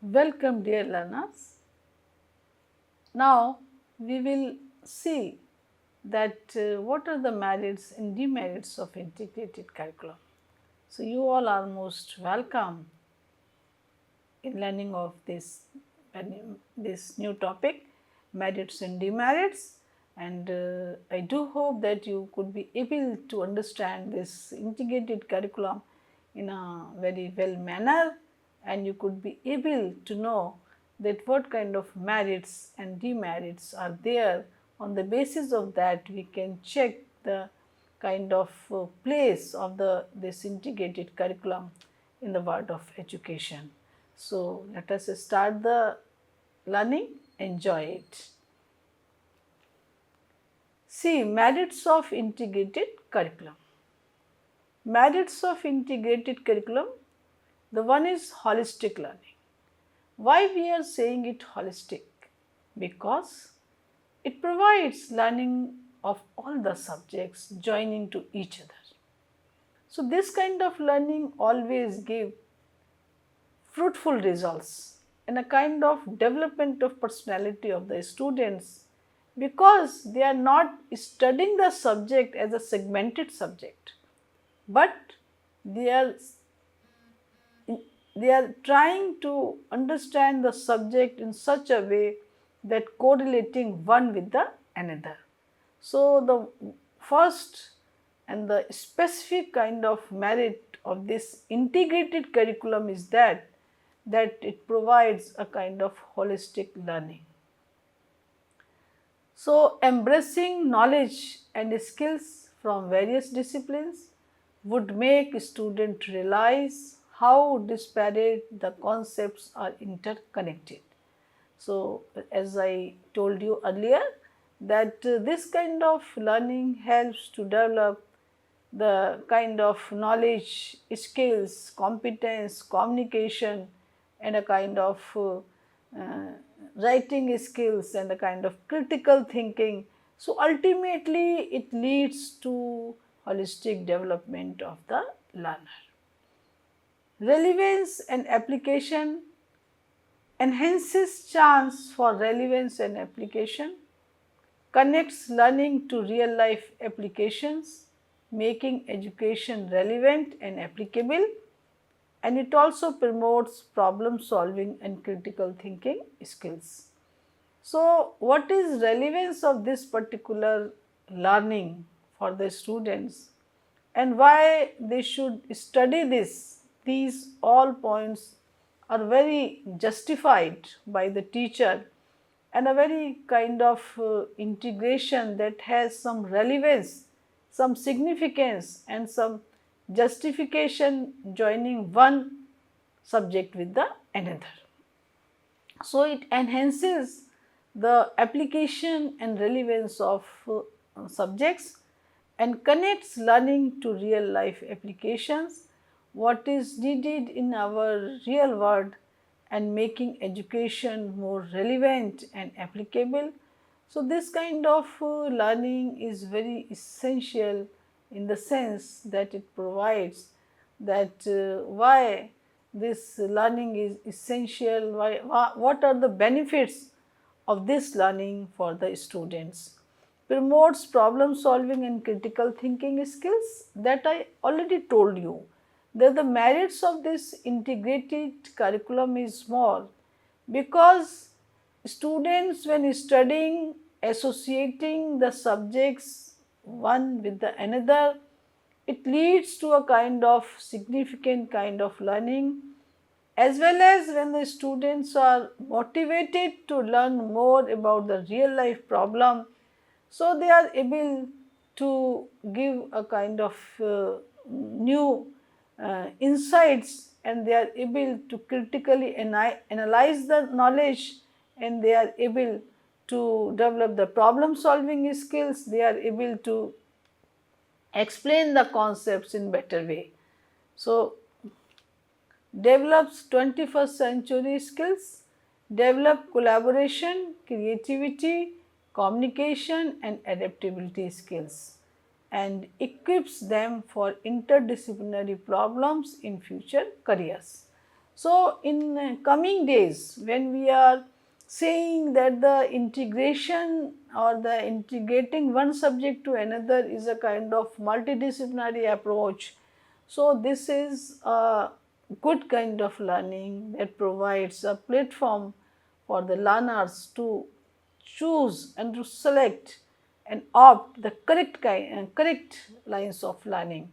Welcome dear learners. Now we will see that what are the merits and demerits of integrated curriculum. So you all are most welcome in learning of this new topic, merits and demerits, and I do hope that you could be able to understand this integrated curriculum in a very well manner, and you could be able to know that what kind of merits and demerits are there. On the basis of that, we can check the kind of place of this integrated curriculum in the world of education. So, let us start the learning, enjoy it. See, merits of integrated curriculum. Merits of integrated curriculum, the one is holistic learning. Why we are saying it holistic? Because it provides learning of all the subjects joining to each other. So, this kind of learning always give fruitful results and a kind of development of personality of the students, because they are not studying the subject as a segmented subject, but they are trying to understand the subject in such a way that correlating one with the another. So, the first and the specific kind of merit of this integrated curriculum is that it provides a kind of holistic learning. So, embracing knowledge and skills from various disciplines would make students realize how disparate the concepts are interconnected. So, as I told you earlier that this kind of learning helps to develop the kind of knowledge, skills, competence, communication, and a kind of writing skills and a kind of critical thinking. So, ultimately it leads to holistic development of the learner. Relevance and application enhances chance for relevance and application, connects learning to real life applications, making education relevant and applicable, and it also promotes problem solving and critical thinking skills. So, what is relevance of this particular learning for the students and why they should study this? These all points are very justified by the teacher, and a very kind of integration that has some relevance, some significance, and some justification joining one subject with the another. So, it enhances the application and relevance of subjects and connects learning to real life applications, what is needed in our real world, and making education more relevant and applicable. So, this kind of learning is very essential in the sense that it provides that why this learning is essential, what are the benefits of this learning for the students. Promotes problem solving and critical thinking skills, that I already told you that the merits of this integrated curriculum is more, because students when studying associating the subjects one with the another, it leads to a kind of significant kind of learning, as well as when the students are motivated to learn more about the real life problem. So, they are able to give a kind of new insights, and they are able to critically analyze the knowledge, and they are able to develop the problem solving skills, they are able to explain the concepts in better way. So, develops 21st century skills, develop collaboration, creativity, communication and adaptability skills, and equips them for interdisciplinary problems in future careers. So, in coming days, when we are saying that the integration or the integrating one subject to another is a kind of multidisciplinary approach, so this is a good kind of learning that provides a platform for the learners to choose and to select and opt the correct lines of learning.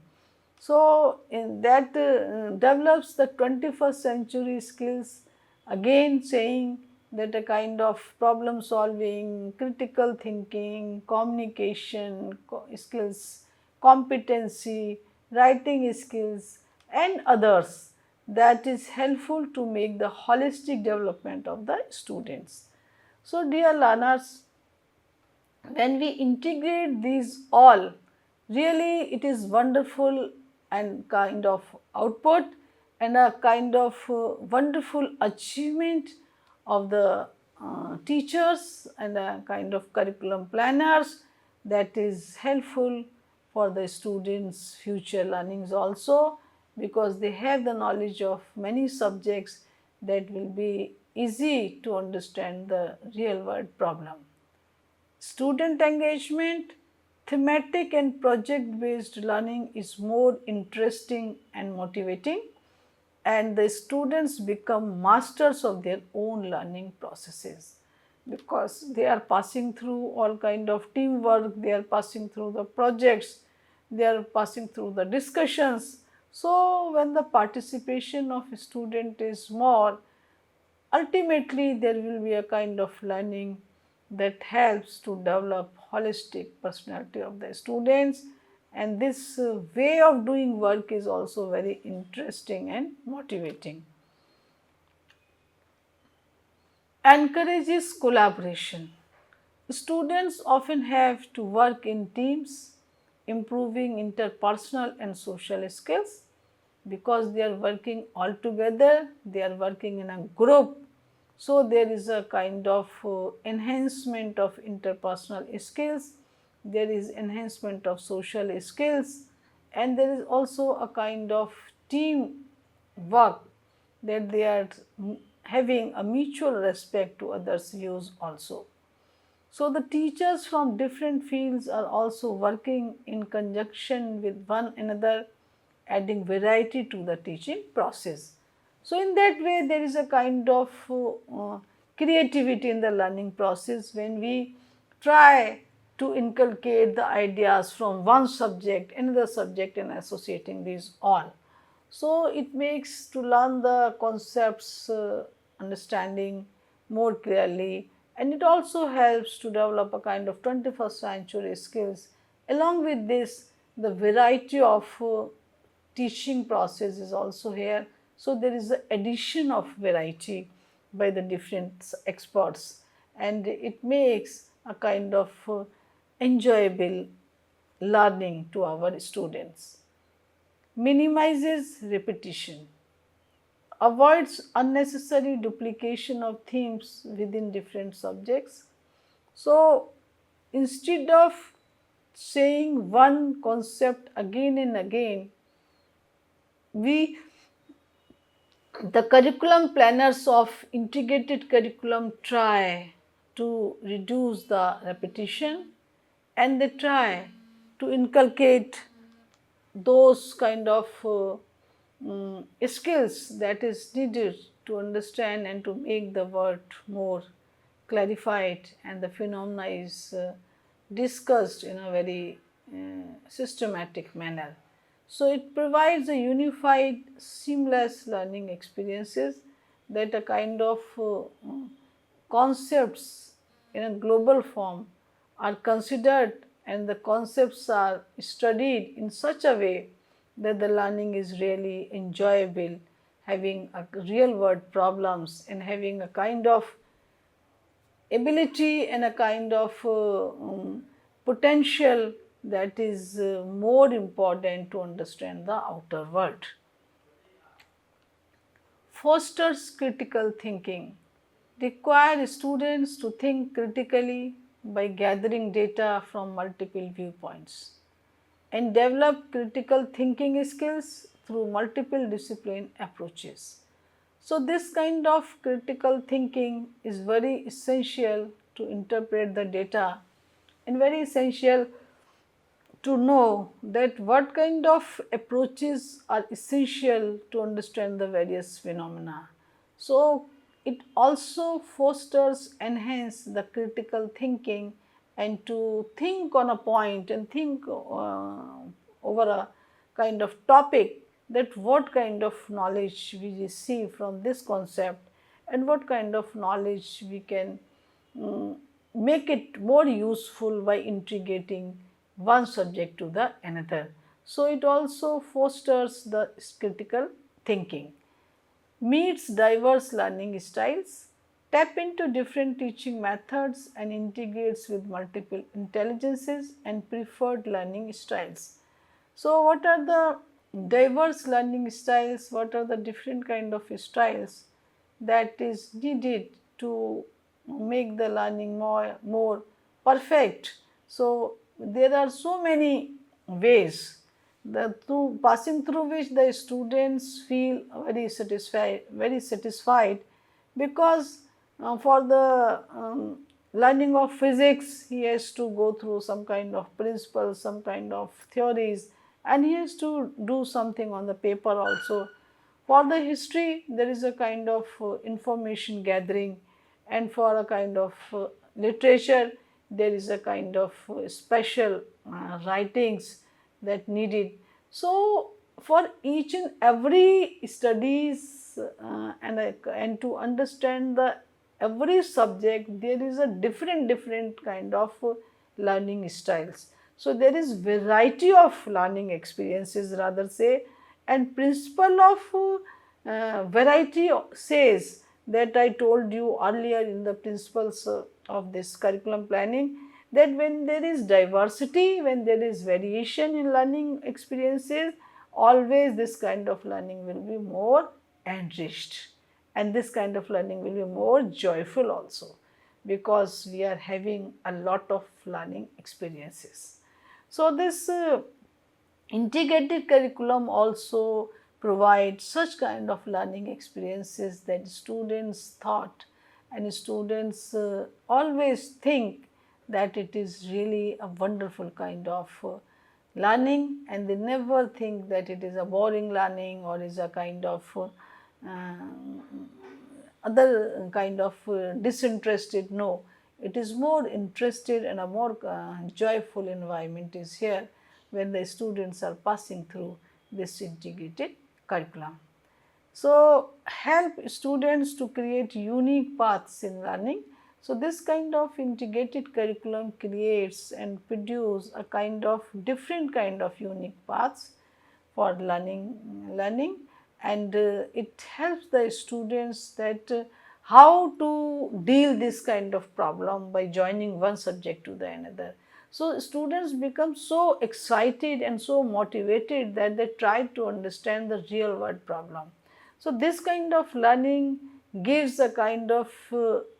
So, in that develops the 21st century skills, again saying that a kind of problem solving, critical thinking, communication skills, competency, writing skills and others, that is helpful to make the holistic development of the students. So, dear learners, when we integrate these all, really it is wonderful and kind of output and a kind of wonderful achievement of the teachers and a kind of curriculum planners that is helpful for the students future learnings also, because they have the knowledge of many subjects that will be easy to understand the real world problem. Student engagement, thematic and project based learning is more interesting and motivating, and the students become masters of their own learning processes, because they are passing through all kind of teamwork, they are passing through the projects, they are passing through the discussions. So, when the participation of a student is more, ultimately there will be a kind of learning that helps to develop holistic personality of the students, and this way of doing work is also very interesting and motivating. Encourages collaboration. Students often have to work in teams, improving interpersonal and social skills, because they are working all together, they are working in a group. So, there is a kind of enhancement of interpersonal skills, there is enhancement of social skills, and there is also a kind of team work, that they are having a mutual respect to others' views also. So, the teachers from different fields are also working in conjunction with one another, adding variety to the teaching process. So, in that way there is a kind of creativity in the learning process when we try to inculcate the ideas from one subject, another subject and associating these all. So, it makes to learn the concepts understanding more clearly, and it also helps to develop a kind of 21st century skills. Along with this, the variety of teaching process is also here. So, there is the addition of variety by the different experts, and it makes a kind of enjoyable learning to our students. Minimizes repetition, avoids unnecessary duplication of themes within different subjects. So, instead of saying one concept again and again, we, the curriculum planners of integrated curriculum, try to reduce the repetition, and they try to inculcate those kind of skills that is needed to understand and to make the word more clarified, and the phenomena is discussed in a very systematic manner. So, it provides a unified seamless learning experiences, that a kind of concepts in a global form are considered, and the concepts are studied in such a way that the learning is really enjoyable, having a real world problems and having a kind of ability and a kind of potential that is more important to understand the outer world. Fosters critical thinking, require students to think critically by gathering data from multiple viewpoints, and develop critical thinking skills through multiple discipline approaches. So, this kind of critical thinking is very essential to interpret the data and very essential to know that what kind of approaches are essential to understand the various phenomena. So, it also fosters enhance the critical thinking and to think on a point and think over a kind of topic, that what kind of knowledge we receive from this concept and what kind of knowledge we can mm, make it more useful by integrating one subject to the another. So, it also fosters the critical thinking, meets diverse learning styles, tap into different teaching methods and integrates with multiple intelligences and preferred learning styles. So, what are the diverse learning styles? What are the different kind of styles that is needed to make the learning more perfect? So, there are so many ways through passing through which the students feel very satisfied, because for the learning of physics he has to go through some kind of principles, some kind of theories, and he has to do something on the paper also. For the history there is a kind of information gathering, and for a kind of literature there is a kind of special writings that needed. So, for each and every studies and to understand the every subject there is a different kind of learning styles. So, there is variety of learning experiences rather say, and principle of variety says that I told you earlier in the principles of this curriculum planning, that when there is diversity, when there is variation in learning experiences, always this kind of learning will be more enriched, and this kind of learning will be more joyful also, because we are having a lot of learning experiences. So, this integrated curriculum also provides such kind of learning experiences that students thought and students always think that it is really a wonderful kind of learning, and they never think that it is a boring learning or is a kind of other kind of disinterested. No, it is more interested and a more joyful environment is here when the students are passing through this integrated curriculum. So, help students to create unique paths in learning. So, this kind of integrated curriculum creates and produce a kind of different kind of unique paths for learning, and it helps the students that how to deal this kind of problem by joining one subject to the another. So, students become so excited and so motivated that they try to understand the real world problem. So, this kind of learning gives a kind of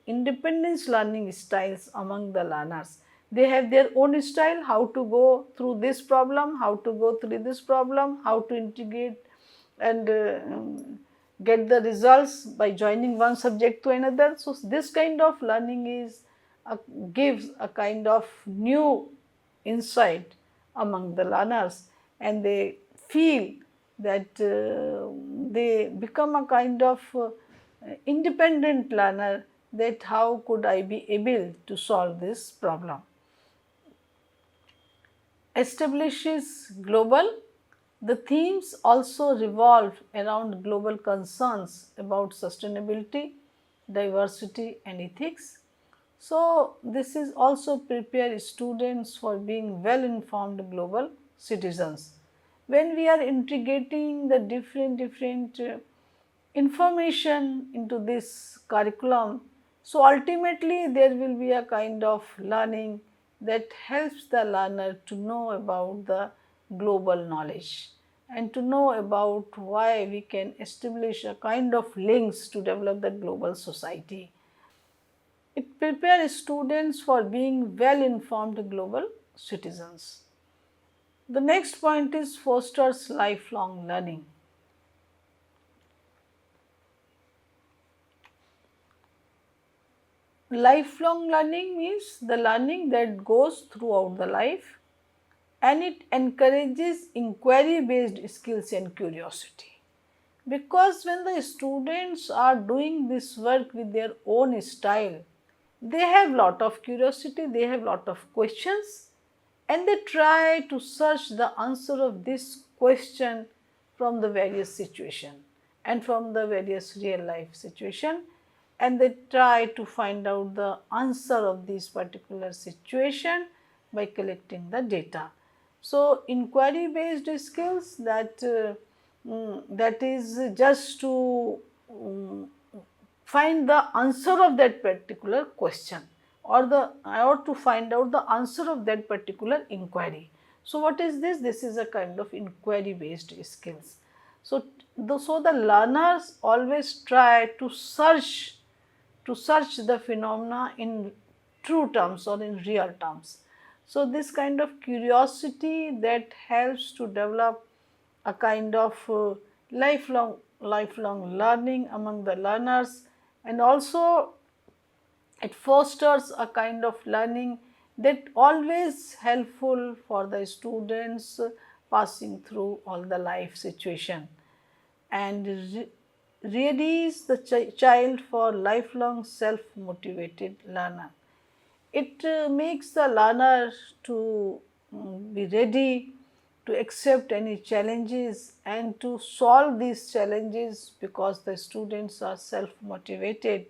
independence learning styles among the learners. They have their own style, how to go through this problem, how to go through this problem, how to integrate and get the results by joining one subject to another. So, this kind of learning is gives a kind of new insight among the learners, and they feel that they become a kind of independent learner, that how could I be able to solve this problem. Establishes global. The themes also revolve around global concerns about sustainability, diversity and ethics. So, this is also prepare students for being well informed global citizens. When we are integrating the different information into this curriculum, so ultimately there will be a kind of learning that helps the learner to know about the global knowledge and to know about why we can establish a kind of links to develop the global society. It prepares students for being well informed global citizens. The next point is fosters lifelong learning. lifelong learning means the learning that goes throughout the life, and it encourages inquiry based skills and curiosity. Because when the students are doing this work with their own style, they have lot of curiosity, they have lot of questions, and they try to search the answer of this question from the various situation and from the various real life situation, and they try to find out the answer of this particular situation by collecting the data. So, inquiry based skills that is just to find the answer of that particular question, or to find out the answer of that particular inquiry. So, what is this? This is a kind of inquiry based skills. So, the learners always try to search the phenomena in true terms or in real terms. So, this kind of curiosity that helps to develop a kind of lifelong learning among the learners, and also it fosters a kind of learning that always helpful for the students passing through all the life situation, and readies the child for lifelong self motivated learner. It makes the learner to be ready to accept any challenges and to solve these challenges, because the students are self motivated,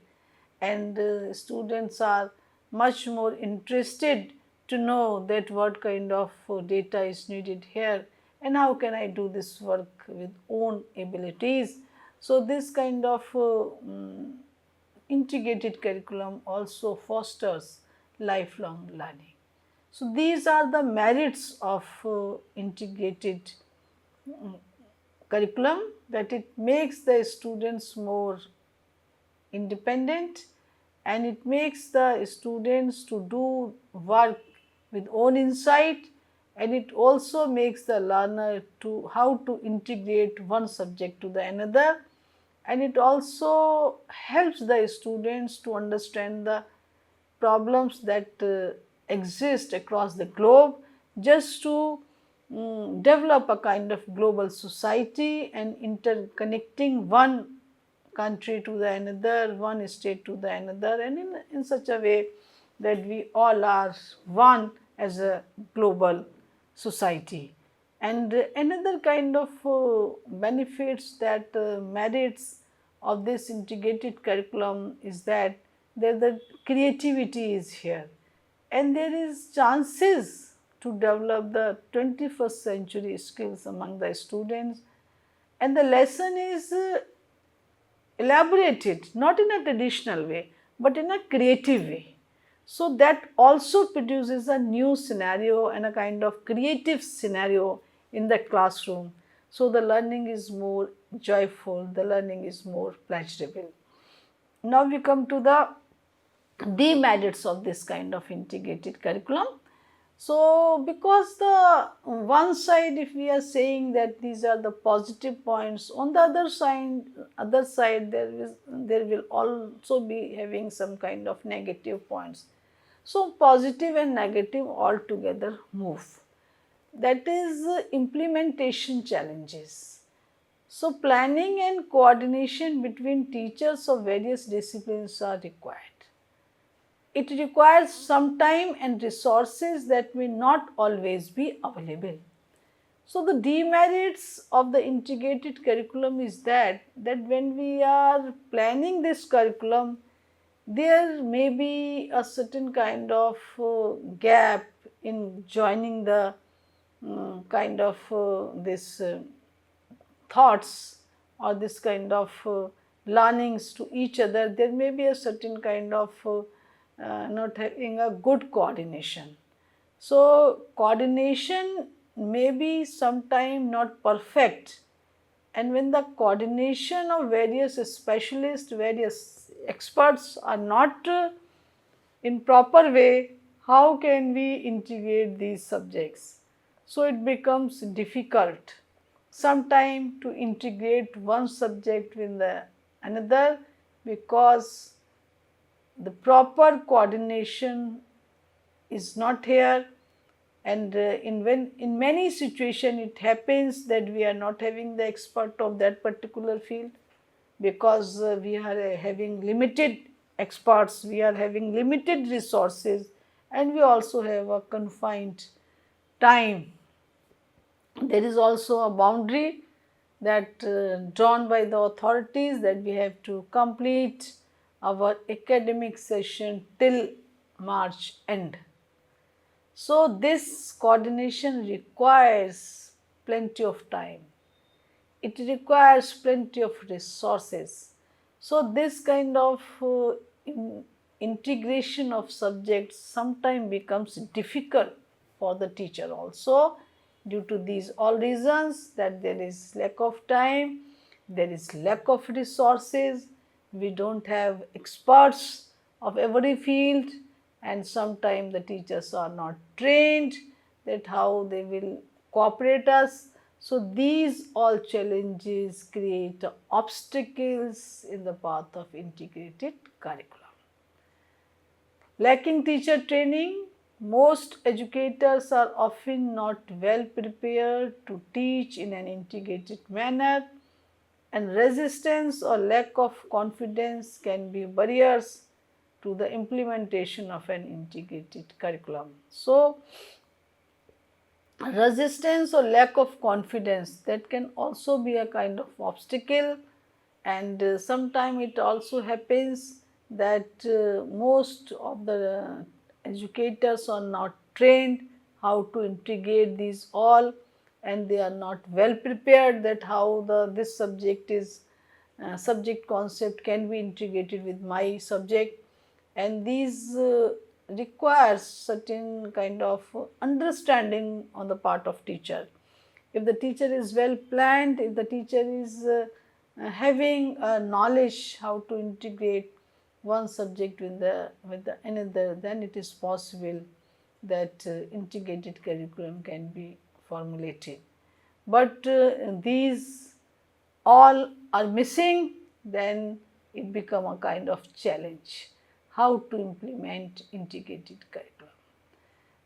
and students are much more interested to know that what kind of data is needed here and how can I do this work with own abilities. So, this kind of integrated curriculum also fosters lifelong learning. So, these are the merits of integrated curriculum, that it makes the students more independent, and it makes the students to do work with own insight, and it also makes the learner to how to integrate one subject to the another, and it also helps the students to understand the problems that exist across the globe, just to develop a kind of global society and interconnecting one country to the another, one state to the another, and in such a way that we all are one as a global society. And another kind of benefits that merits of this integrated curriculum is that the creativity is here, and there is chances to develop the 21st century skills among the students, and the lesson is elaborated not in a traditional way but in a creative way. So, that also produces a new scenario and a kind of creative scenario in the classroom. So, the learning is more joyful, the learning is more pleasurable. Now, we come to the demerits of this kind of integrated curriculum. So, because the one side, if we are saying that these are the positive points, on the other side there will also be having some kind of negative points. So, positive and negative altogether move. That is implementation challenges. So, planning and coordination between teachers of various disciplines are required. It requires some time and resources that may not always be available. So, the demerits of the integrated curriculum is that when we are planning this curriculum, there may be a certain kind of gap in joining the kind of this thoughts or this kind of learnings to each other. There may be a certain kind of not having a good coordination. So, coordination may be sometime not perfect, and when the coordination of various specialists, various experts are not in proper way, how can we integrate these subjects? So, it becomes difficult sometime to integrate one subject with the another, because the proper coordination is not here, and in many situations it happens that we are not having the expert of that particular field, because we are having limited experts, we are having limited resources, and we also have a confined time. There is also a boundary that drawn by the authorities, that we have to complete our academic session till March end. So, this coordination requires plenty of time, it requires plenty of resources. So, this kind of integration of subjects sometimes becomes difficult for the teacher also, due to these all reasons, that there is lack of time, there is lack of resources, we do not have experts of every field, and sometimes the teachers are not trained that how they will cooperate us. So, these all challenges create obstacles in the path of integrated curriculum. Lacking teacher training, most educators are often not well prepared to teach in an integrated manner, and resistance or lack of confidence can be barriers to the implementation of an integrated curriculum. So, resistance or lack of confidence, that can also be a kind of obstacle, and sometimes it also happens that most of the educators are not trained how to integrate these all, and they are not well prepared that how this subject is subject concept can be integrated with my subject, and these requires certain kind of understanding on the part of teacher. If the teacher is well planned, if the teacher is having knowledge how to integrate one subject with the another, then it is possible that integrated curriculum can be formulated. But these all are missing, then it become a kind of challenge how to implement integrated curriculum.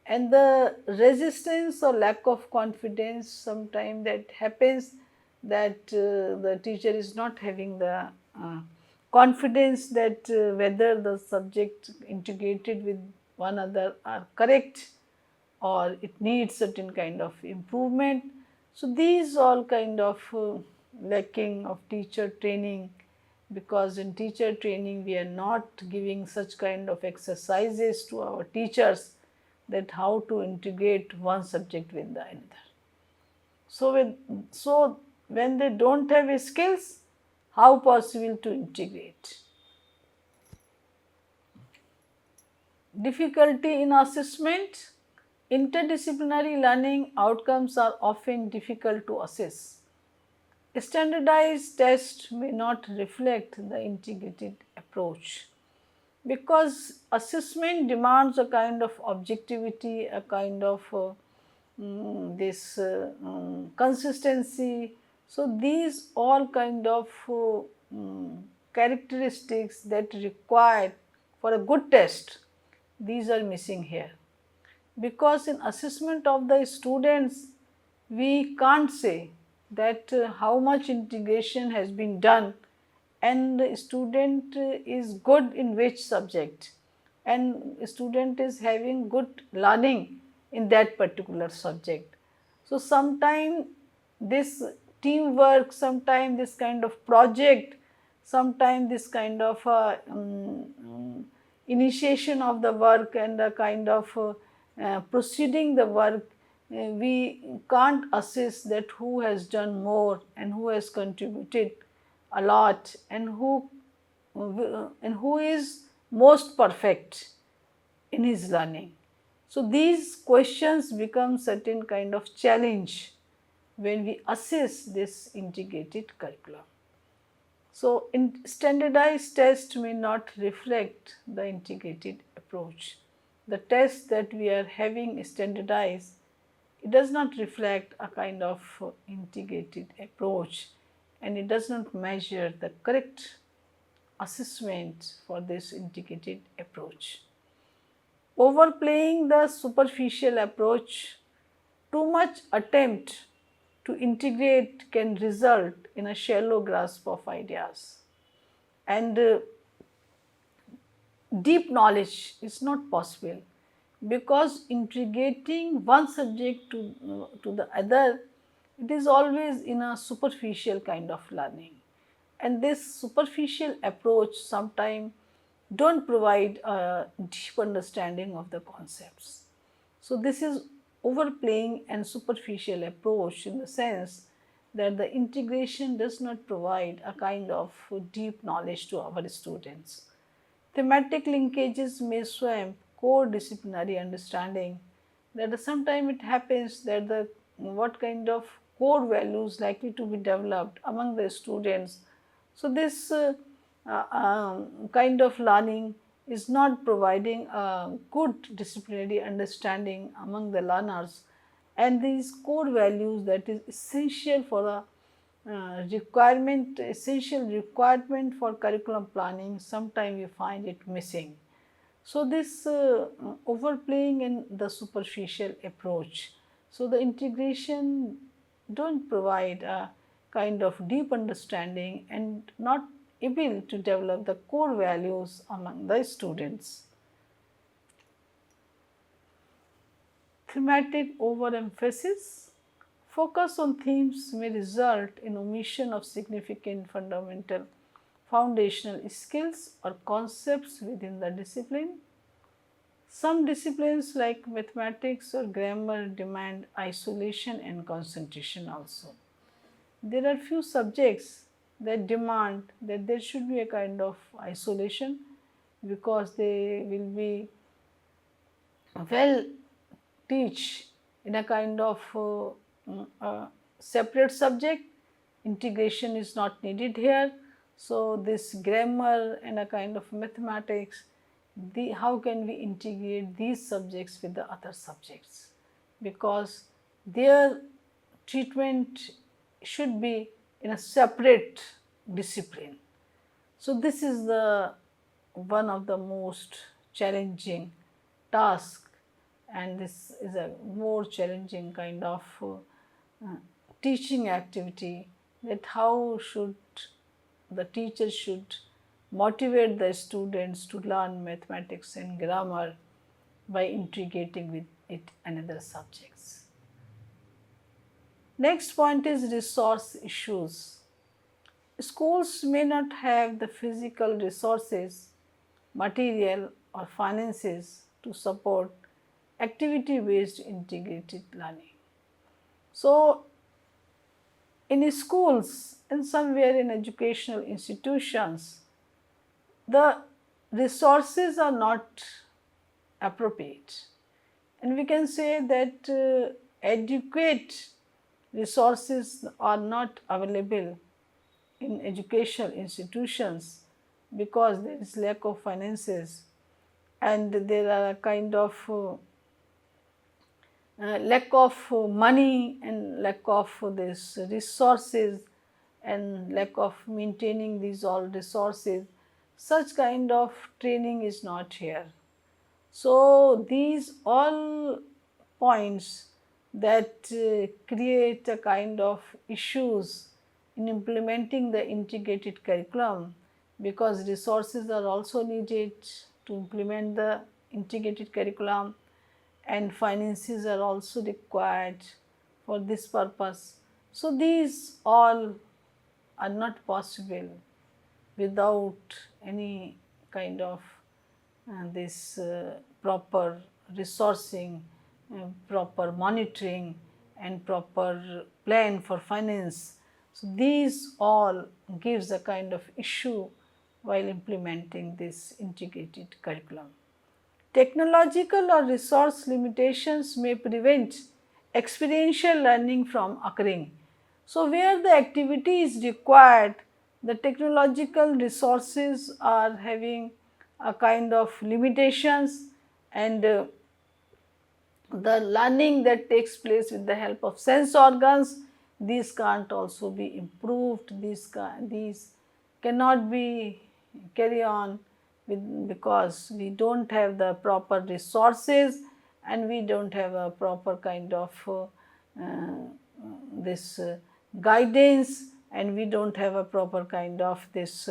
And the resistance or lack of confidence, sometimes that happens, that the teacher is not having the confidence that whether the subject integrated with one another are correct or it needs certain kind of improvement. So, these all kind of lacking of teacher training, because in teacher training we are not giving such kind of exercises to our teachers that how to integrate one subject with the another. So, when they do not have skills, how possible to integrate? Difficulty in assessment. Interdisciplinary learning outcomes are often difficult to assess. Standardized tests may not reflect the integrated approach, because assessment demands a kind of objectivity, a kind of consistency. So, these all kind of characteristics that required for a good test, these are missing here, because in assessment of the students we can't say that how much integration has been done, and the student is good in which subject, and student is having good learning in that particular subject. So, sometime this teamwork, sometime this kind of project, sometime this kind of initiation of the work and a kind of proceeding the work, we can't assess that who has done more and who has contributed a lot, and who is most perfect in his learning. So, these questions become certain kind of challenge when we assess this integrated curriculum. So, standardized test may not reflect the integrated approach. The test that we are having standardized, it does not reflect a kind of integrated approach, and it does not measure the correct assessment for this integrated approach. Overplaying the superficial approach, too much attempt to integrate can result in a shallow grasp of ideas, and deep knowledge is not possible because integrating one subject to the other, it is always in a superficial kind of learning, and this superficial approach sometimes don't provide a deep understanding of the concepts. So this is overplaying and superficial approach in the sense that the integration does not provide a kind of deep knowledge to our students. Thematic linkages may swamp core disciplinary understanding, that sometimes it happens that the what kind of core values likely to be developed among the students. So this kind of learning is not providing a good disciplinary understanding among the learners, and these core values that is essential for a essential requirement for curriculum planning, sometimes you find it missing. So this overplaying in the superficial approach, so the integration don't provide a kind of deep understanding and not able to develop the core values among the students. Thematic overemphasis, focus on themes may result in omission of significant fundamental foundational skills or concepts within the discipline. Some disciplines like mathematics or grammar demand isolation and concentration also. There are few subjects that demand that there should be a kind of isolation because they will be well teach in a kind of separate subject. Integration is not needed here. So this grammar and a kind of mathematics, how can we integrate these subjects with the other subjects, because their treatment should be in a separate discipline. So this is the one of the most challenging task, and this is a more challenging kind of teaching activity, that how should the teacher should motivate the students to learn mathematics and grammar by integrating with it another subjects. Next point is resource issues. Schools may not have the physical resources, material or finances to support activity based integrated learning. So in schools and somewhere in educational institutions, the resources are not appropriate, and we can say that adequate resources are not available in educational institutions because there is lack of finances, and there are a kind of lack of money and lack of this resources and lack of maintaining these all resources. Such kind of training is not here. So these all points that create a kind of issues in implementing the integrated curriculum, because resources are also needed to implement the integrated curriculum and finances are also required for this purpose. So these all are not possible without any kind of this proper resourcing, proper monitoring and proper plan for finance. So these all gives a kind of issue while implementing this integrated curriculum. Technological or resource limitations may prevent experiential learning from occurring. So where the activity is required, the technological resources are having a kind of limitations, and the learning that takes place with the help of sense organs, these can't also be improved, these cannot be carry on because we don't have the proper resources and we don't have a proper kind of this guidance, and we don't have a proper kind of this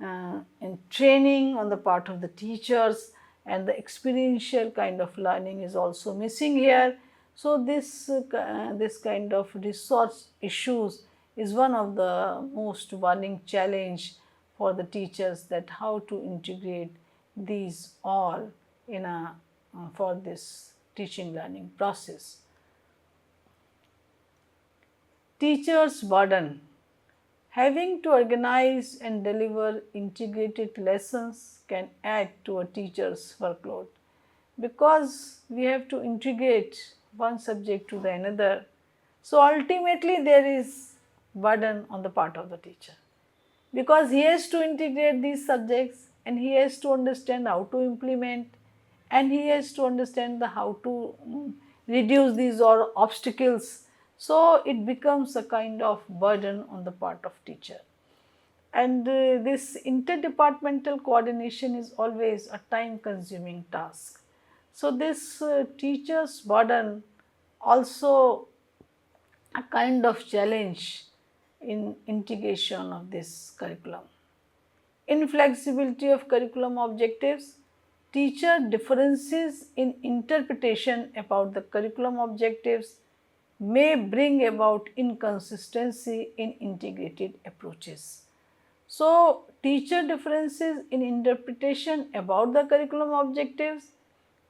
in training on the part of the teachers, and the experiential kind of learning is also missing here. So, this kind of resource issues is one of the most burning challenge for the teachers, that how to integrate these all in a for this teaching learning process. Teachers' burden. Having to organize and deliver integrated lessons can add to a teacher's workload, because we have to integrate one subject to the another. So, ultimately there is burden on the part of the teacher, because he has to integrate these subjects and he has to understand how to implement, and he has to understand the how to reduce these or obstacles. So, it becomes a kind of burden on the part of teacher, and this interdepartmental coordination is always a time consuming task. So, this teacher's burden also a kind of challenge in integration of this curriculum. Inflexibility of curriculum objectives. Teacher differences in interpretation about the curriculum objectives may bring about inconsistency in integrated approaches. So, teacher differences in interpretation about the curriculum objectives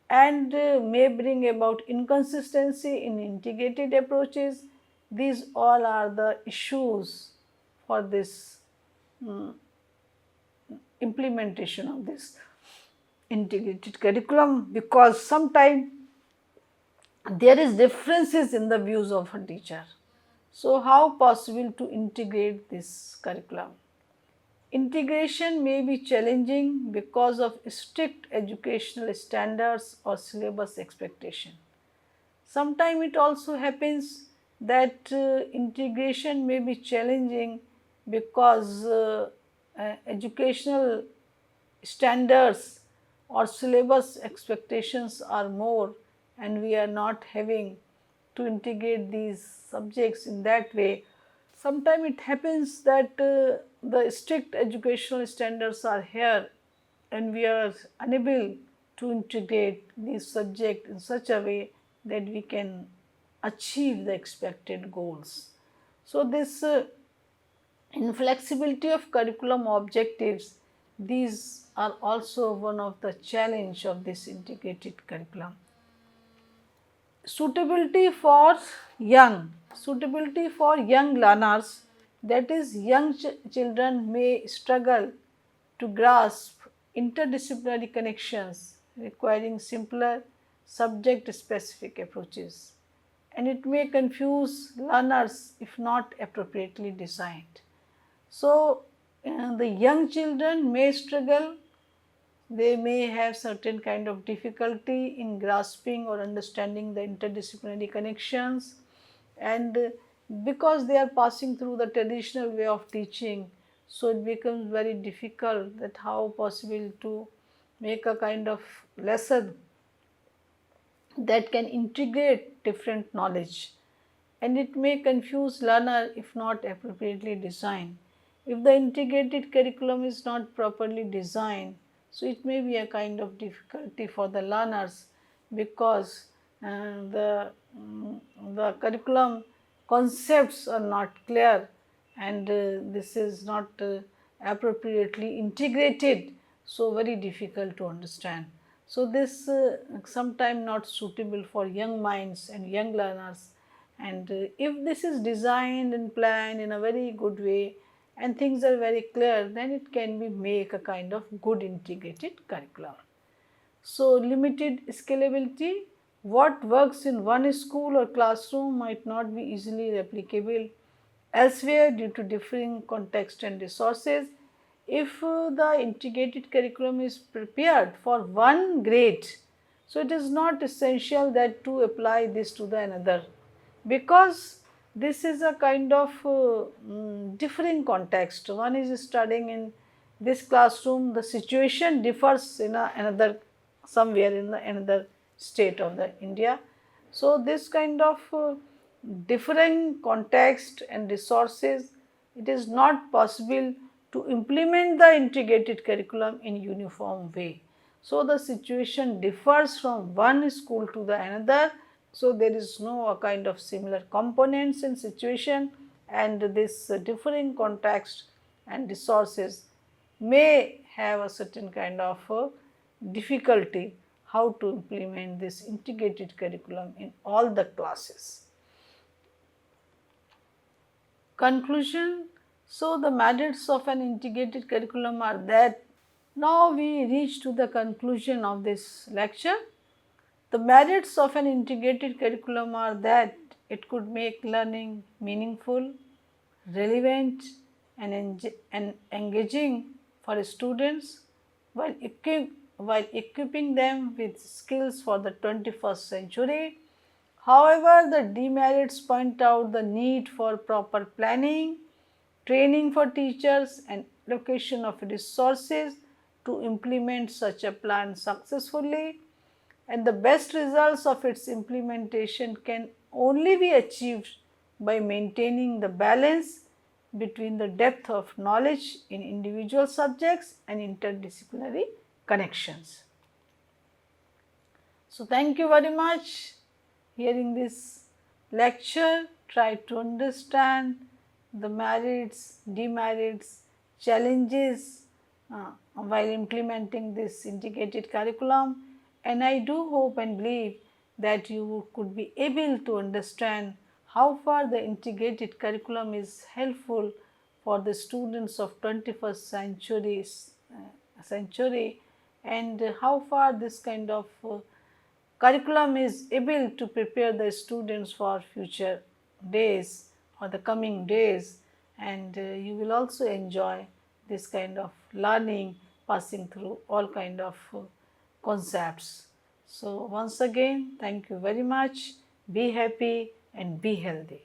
and may bring about inconsistency in integrated approaches. These all are the issues for this implementation of this integrated curriculum, because sometimes there is differences in the views of a teacher. So, how possible to integrate this curriculum? Integration may be challenging because of strict educational standards or syllabus expectation. Sometimes it also happens that integration may be challenging because educational standards or syllabus expectations are more, and we are not having to integrate these subjects in that way. Sometimes it happens that the strict educational standards are here and we are unable to integrate these subjects in such a way that we can achieve the expected goals. So, this inflexibility of curriculum objectives, these are also one of the challenge of this integrated curriculum. Suitability for young learners, that is young children may struggle to grasp interdisciplinary connections requiring simpler subject specific approaches, and it may confuse learners if not appropriately designed. So, the young children may struggle, they may have certain kind of difficulty in grasping or understanding the interdisciplinary connections, and because they are passing through the traditional way of teaching, so it becomes very difficult that how possible to make a kind of lesson that can integrate different knowledge, and it may confuse learner if not appropriately designed. If the integrated curriculum is not properly designed, so it may be a kind of difficulty for the learners, because the curriculum concepts are not clear, and this is not appropriately integrated, so very difficult to understand. So, this sometimes not suitable for young minds and young learners, and if this is designed and planned in a very good way and things are very clear, then it can be make a kind of good integrated curriculum. So, limited scalability, what works in one school or classroom might not be easily replicable elsewhere due to differing context and resources. If the integrated curriculum is prepared for one grade, so it is not essential that to apply this to the another, because this is a kind of differing context. One is studying in this classroom, the situation differs in another somewhere in another state of the India. So, this kind of differing context and resources, it is not possible to implement the integrated curriculum in uniform way. So, the situation differs from one school to the another. So, there is no kind of similar components in situation, and this differing context and resources may have a certain kind of difficulty how to implement this integrated curriculum in all the classes. Conclusion. So, the merits of an integrated curriculum are that now we reach to the conclusion of this lecture. The merits of an integrated curriculum are that it could make learning meaningful, relevant and engaging for students while equipping them with skills for the 21st century. However, the demerits point out the need for proper planning, training for teachers and allocation of resources to implement such a plan successfully, and the best results of its implementation can only be achieved by maintaining the balance between the depth of knowledge in individual subjects and interdisciplinary connections. So, thank you very much. Hearing this lecture, try to understand the merits, demerits, challenges while implementing this integrated curriculum, and I do hope and believe that you could be able to understand how far the integrated curriculum is helpful for the students of 21st century, and how far this kind of curriculum is able to prepare the students for future days or the coming days, and you will also enjoy this kind of learning, passing through all kind of concepts. So, once again, thank you very much. Be happy and be healthy.